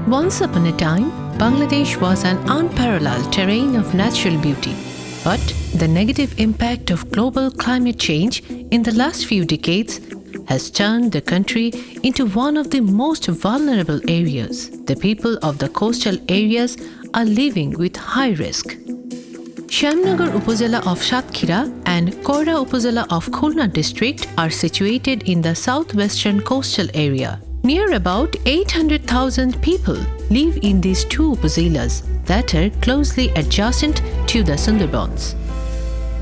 Once upon a time, Bangladesh was an unparalleled terrain of natural beauty. But the negative impact of global climate change in the last few decades has turned the country into one of the most vulnerable areas. The people of the coastal areas are living with high risk. Shyamnagar Upazila of Satkhira and Koira Upazila of Khulna district are situated in the southwestern coastal area. Near about 800,000 people live in these two upazilas that are closely adjacent to the Sundarbans.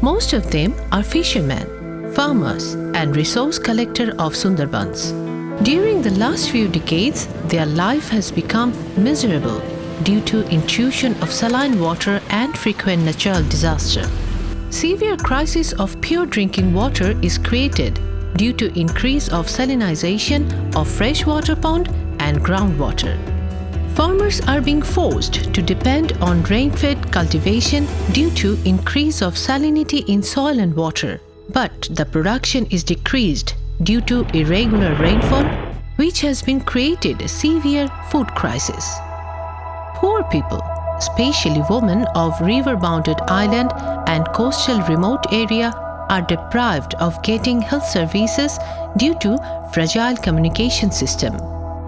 Most of them are fishermen, farmers, and resource collectors of Sundarbans. During the last few decades, their life has become miserable due to intrusion of saline water and frequent natural disaster. Severe crisis of pure drinking water is created due to increase of salinization of freshwater pond and groundwater. Farmers are being forced to depend on rain-fed cultivation due to increase of salinity in soil and water. But the production is decreased due to irregular rainfall, which has been created a severe food crisis. Poor people, especially women of river-bounded island and coastal remote area, are deprived of getting health services due to fragile communication system.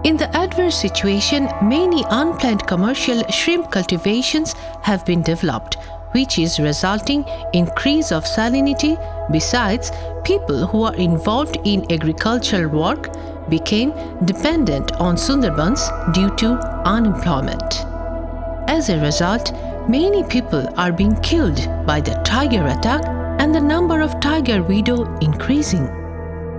In the adverse situation, many unplanned commercial shrimp cultivations have been developed, which is resulting in increase of salinity. Besides, people who are involved in agricultural work became dependent on Sundarbans due to unemployment. As a result, many people are being killed by the tiger attack and the number of tiger widows increasing.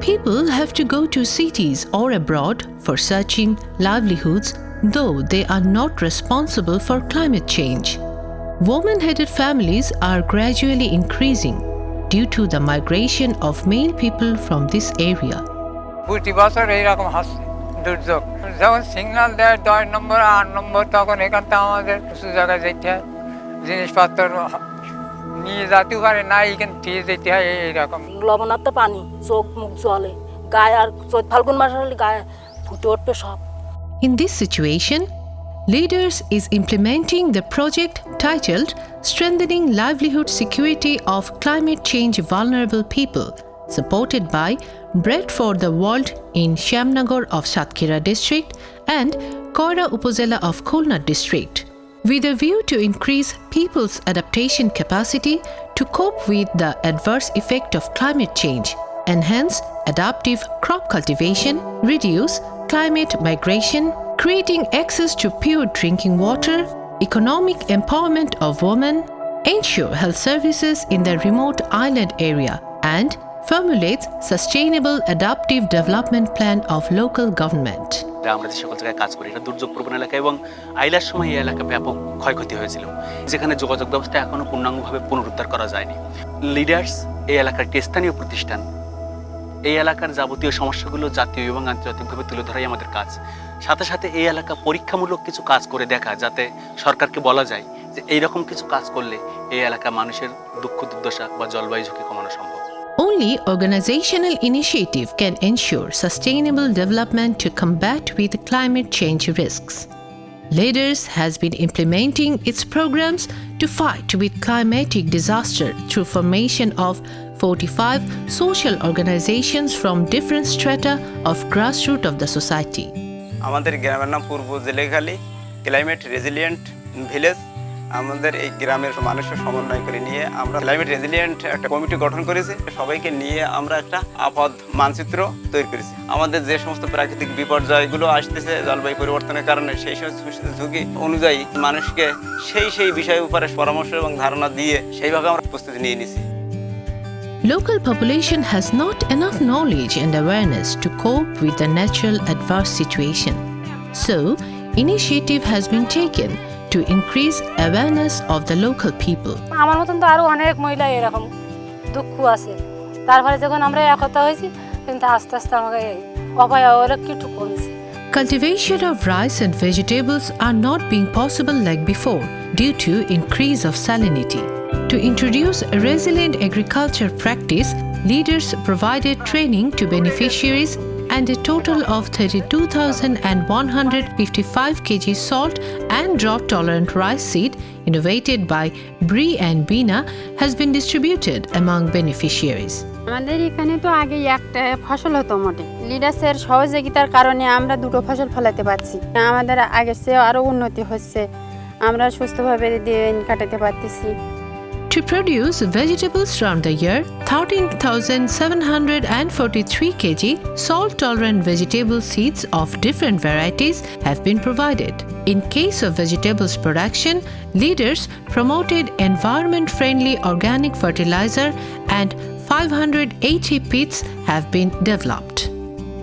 People have to go to cities or abroad for searching livelihoods, though they are not responsible for climate change. Women-headed families are gradually increasing due to the migration of male people from this area. প্রতি বছর এইরকম হচ্ছে দুর্যোগ যখন signal দেয় 10 নম্বর 8 নম্বর তখন এখান থেকে আমাদের কিছু জায়গায় যেতে হয় জিনিসপত্র নিয়ে যেতে পারে না এখান থেকে যেতে হয় এইরকম লবণাক্ত পানি চোখ মুখ জ্বলে গায়ে আর চৈত ফাল্গুন মাস হলে গায়ে ফুটে উঠবে সব In this situation, Leaders is implementing the project titled Strengthening Livelihood Security of Climate Change Vulnerable People, supported by Bread for the World in Shyamnagar of Satkhira district and Koira Upazila of Khulna district, with a view to increase people's adaptation capacity to cope with the adverse effect of climate change, enhance adaptive crop cultivation, reduce climate migration, creating access to pure drinking water, economic empowerment of women, ensure health services in the remote island area, and formulates sustainable adaptive development plan of local government. আমরা যে সকল জায়গায় কাজ করি এটা দুর্যোগ প্রবণ এলাকা এবং আইলার সময় এই এলাকা ব্যাপক ক্ষয়ক্ষতি হয়েছিল যেখানে যোগাযোগ ব্যবস্থা এখনো পূর্ণাঙ্গভাবে পুনরুদ্ধার করা যায়নি লিডার্স এই এলাকার একটি স্থানীয় প্রতিষ্ঠান এই এলাকার যাবতীয় সমস্যাগুলো জাতীয় এবং আন্তর্জাতিকভাবে তুলে ধরাই আমাদের কাজ সাথে সাথে এই এলাকা পরীক্ষামূলক কিছু কাজ করে দেখা যাতে সরকারকে বলা যায় যে এই রকম কিছু কাজ করলে এই এলাকার মানুষের দুঃখ দুর্দশা বা জলবায়ু ঝুঁকি কমানো সম্ভব Only organizational initiative can ensure sustainable development to combat with climate change risks. Leaders has been implementing its programs to fight with climatic disaster through formation of 45 social organizations from different strata of grassroots of the society. আমাদের গ্রামের নাম পূর্ব Jelekhali climate resilient village আমাদের এই গ্রামের মানুষের সমন্বয় করে নিয়ে আমরা ক্লাইমেট রেজিলিয়েন্ট একটা কমিটি গঠন করেছি সবাইকে নিয়ে আমরা একটা আপদ মানচিত্র তৈরি করেছি আমাদের যে সমস্ত প্রাকৃতিক বিপর্যয়গুলো আসতেছে জলবায়ু পরিবর্তনের কারণে সেই সমস্ত ঝুঁকি অনুযায়ী মানুষকে সেই বিষয়ের উপরে পরামর্শ এবং ধারণা দিয়ে সেইভাবে আমরা প্রস্তুতি নিয়ে নিয়েছি Local population has not enough knowledge and awareness to cope with the natural adverse situation. So, initiative has been taken to increase awareness of the local people. আমার মতন তো আরো অনেক মহিলা এরকম দুঃখ আছে তারপরে যখন আমরা একতা হয়েছি কিন্তু আস্তে আস্তে আমাকে অপায় ওরা কিছু কমেছে Cultivation of rice and vegetables are not being possible like before due to increase of salinity. To introduce a resilient agriculture practice, leaders provided training to beneficiaries and a total of 32,155 kg salt and drought-tolerant rice seed innovated by Bree and Bina has been distributed among beneficiaries. আমাদের এখানে তো আগে একটা ফসল হতো মোটে লিডার্সের সহযোগিতার কারণে আমরা দুটো ফসল ফলাতে পারছি আমাদের আগের চেয়ে আরো উন্নতি হচ্ছে আমরা সুস্থভাবে দিন কাটাতে পারতেছি To produce vegetables round the year, 13,743 kg salt-tolerant vegetable seeds of different varieties have been provided. In case of vegetables production, leaders promoted environment-friendly organic fertilizer and 580 pits have been developed.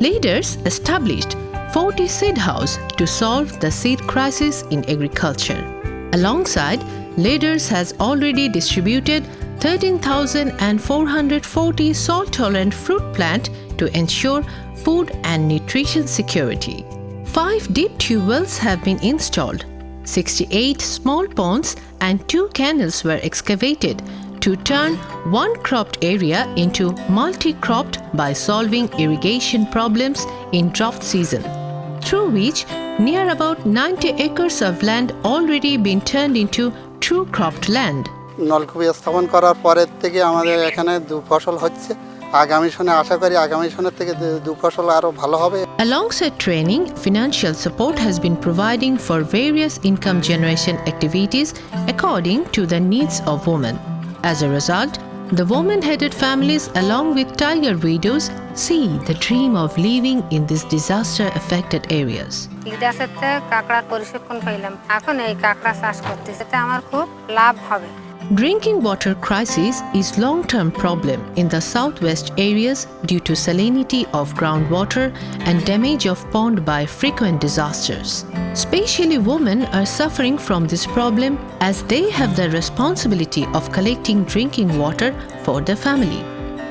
Leaders established 40 seed houses to solve the seed crisis in agriculture. Alongside, Leaders has already distributed 13,440 salt-tolerant fruit plants to ensure food and nutrition security. 5 deep tube wells have been installed. 68 small ponds and 2 canals were excavated to turn one cropped area into multi-cropped by solving irrigation problems in drought season, through which near about 90 acres of land already been turned into true cropped land. নলকূপ স্থাপন করার পরের থেকে আমাদের এখানে দু ফসল হচ্ছে আগামী সনে আশা করি আগামী সনের থেকে দু ফসল আরো ভালো হবে Alongside training, financial support has been providing for various income generation activities according to the needs of women. As a result, the women-headed families along with tiger widows see the dream of living in these disaster-affected areas. লিডার্সের থেকে কাঁকড়ার প্রশিক্ষণ পাইলাম এখন এই কাঁকড়া চাষ করতেছি এতে আমার খুব লাভ হবে Drinking water crisis is long-term problem in the southwest areas due to salinity of groundwater and damage of pond by frequent disasters. Especially women are suffering from this problem as they have the responsibility of collecting drinking water for the family.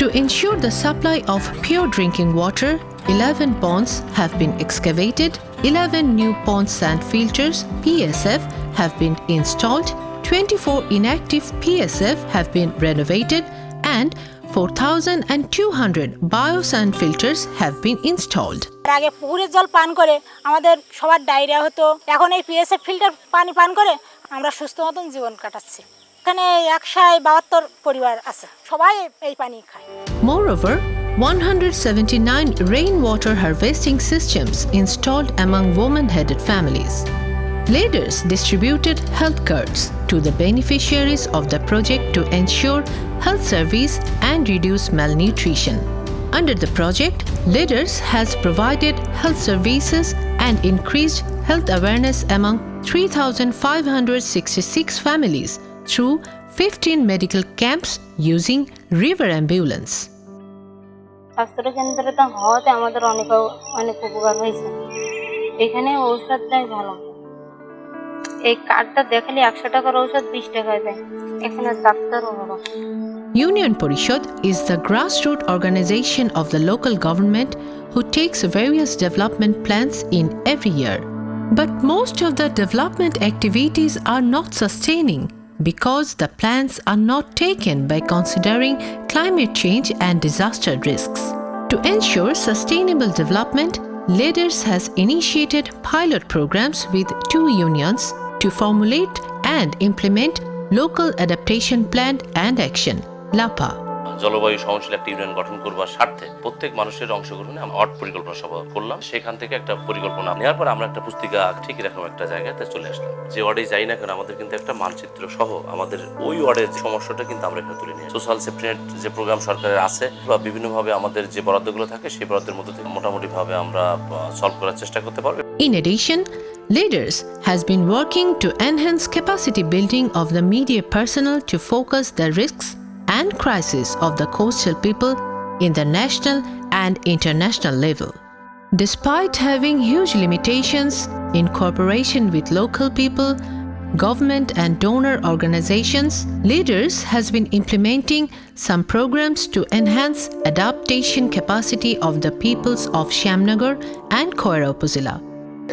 To ensure the supply of pure drinking water, 11 ponds have been excavated, 11 new pond sand filters (PSF) have been installed, 24 inactive PSF have been renovated, and 4,200 biosand filters have been installed. আগে পুকুরের জল পান করে আমাদের সবার diarrhoea হতো এখন এই পিএসএফ ফিল্টার পানি পান করে আমরা সুস্থ মতন জীবন কাটাচ্ছি এখানে 172 পরিবার আছে সবাই এই পানি খায় Moreover, 179 rainwater harvesting systems installed among women-headed families. Leaders distributed health cards to the beneficiaries of the project to ensure health service and reduce malnutrition. Under the project, Leaders has provided health services and increased health awareness among 3,566 families through 15 medical camps using river ambulance. স্বাস্থ্য কেন্দ্রে তো হওয়াতে আমাদের অনেক উপকার হয়েছে এখানে ঔষধ দেয় ভালো এই কার্ডটা দেখালে 100 টাকার ঔষধ 20 টাকায় দেয় এখানে ডাক্তারও ভালো Union Parishad is the grassroots organization of the local government who takes various development plans in every year. But most of the development activities are not sustaining because the plans are not taken by considering climate change and disaster risks. To ensure sustainable development, Leaders has initiated pilot programs with 2 unions to formulate and implement local adaptation plan and action, LAPA. জলবায়ু সহনশীল একটা union গঠন করবার স্বার্থে প্রত্যেক মানুষের অংশগ্রহণে আমরা অট পরিকল্পনা সভা করলাম সেখান থেকে একটা পরিকল্পনা নেওয়ার পর আমরা একটা পুস্তিকা ঠিক এরকম একটা জায়গাতে চলে আসলাম যে ওয়ার্ডে যাই না কেন আমাদের কিন্তু একটা মানচিত্র সহ আমাদের ওই ওয়ার্ডের সমস্যাটা কিন্তু আমরা এখানে তুলে নিয়ে সোশ্যাল সেফটি নেট যে প্রোগ্রাম সরকারের আছে বা বিভিন্নভাবে আমাদের যে বরাদ্দগুলো থাকে সেই বরাদ্দের মধ্যে থেকে মোটামুটিভাবে আমরা সলভ করার চেষ্টা করতে পারবো In addition, Leaders has been working to enhance capacity building of the media personnel to focus the risks and crises of the coastal people in the national and international level. Despite having huge limitations in cooperation with local people, government and donor organizations, Leaders has been implementing some programs to enhance adaptation capacity of the peoples of Shyamnagar and Koira Upazila.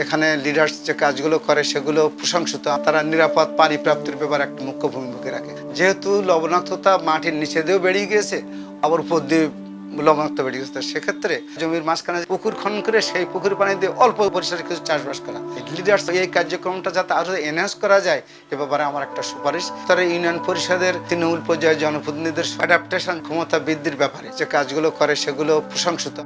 এখানে leaders যে কাজগুলো করে সেগুলো প্রশংসিত তারা নিরাপদ পানি প্রাপ্তির ব্যাপারে একটা মুখ্য ভূমিকা রাখে যেহেতু লবণাক্ততা মাটির নিচে দিয়েও বেরিয়ে গিয়েছে আবার উপর দিয়ে লবণাক্ত বেড়ে গেছে। সেক্ষেত্রে জমির মাঝখানে পুকুর খনন করে সেই পুকুর পানি দিয়ে অল্প পরিসরে কিছু চাষবাস করা। লিডার্স এই কার্যক্রমটা যাতে আরো এনহ্যান্স করা যায় এ ব্যাপারে আমার একটা সুপারিশ। তারা ইউনিয়ন পরিষদের তৃণমূল পর্যায়ে জনপ্রতিনিধিদের অ্যাডাপ্টেশন ক্ষমতা বৃদ্ধির ব্যাপারে যে কাজগুলো করে সেগুলো প্রশংসিত।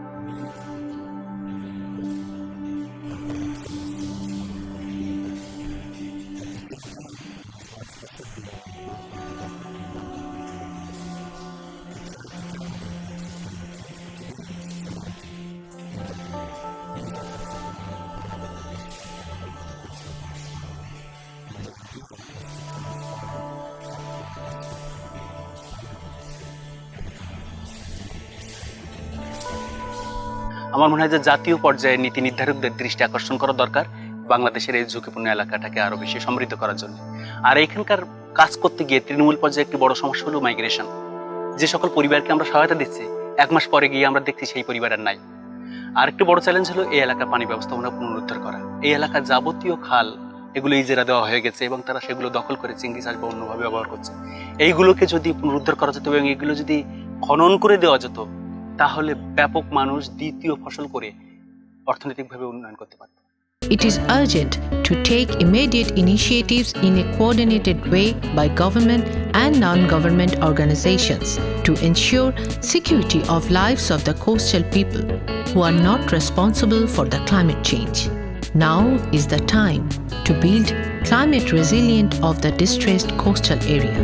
আমার মনে হয় যে জাতীয় পর্যায়ে নীতি নির্ধারকদের দৃষ্টি আকর্ষণ করা দরকার বাংলাদেশের এই ঝুঁকিপূর্ণ এলাকাটাকে আরো বেশি সমৃদ্ধ করার জন্য। আর এখানকার কাজ করতে গিয়ে তৃণমূল পর্যায়ে একটি বড় সমস্যা হলো মাইগ্রেশন। যে সকল পরিবারকে আমরা সহায়তা দিচ্ছি 1 মাস পরে গিয়ে আমরা দেখছি সেই পরিবার আর নাই। আর একটি বড় চ্যালেঞ্জ হলো এই এলাকার পানি ব্যবস্থাপনা পুনরুদ্ধার করা। এই এলাকার যাবতীয় খাল এগুলো ইজারা দেওয়া হয়ে গেছে এবং তারা সেগুলো দখল করে চিংড়ি চাষ বা অন্যভাবে ব্যবহার করছে। এইগুলোকে যদি পুনরুদ্ধার করা যেত এবং এগুলো যদি খনন করে দেওয়া যেত তাহলে ব্যাপক মানুষ দ্বিতীয় ফসল করে অর্থনৈতিকভাবে উন্নয়ন করতে পারত। It is urgent to take immediate initiatives in a coordinated way by government and non-government organizations to ensure security of lives of the coastal people who are not responsible for the climate change. Now is the time to build climate resilient of the distressed coastal area.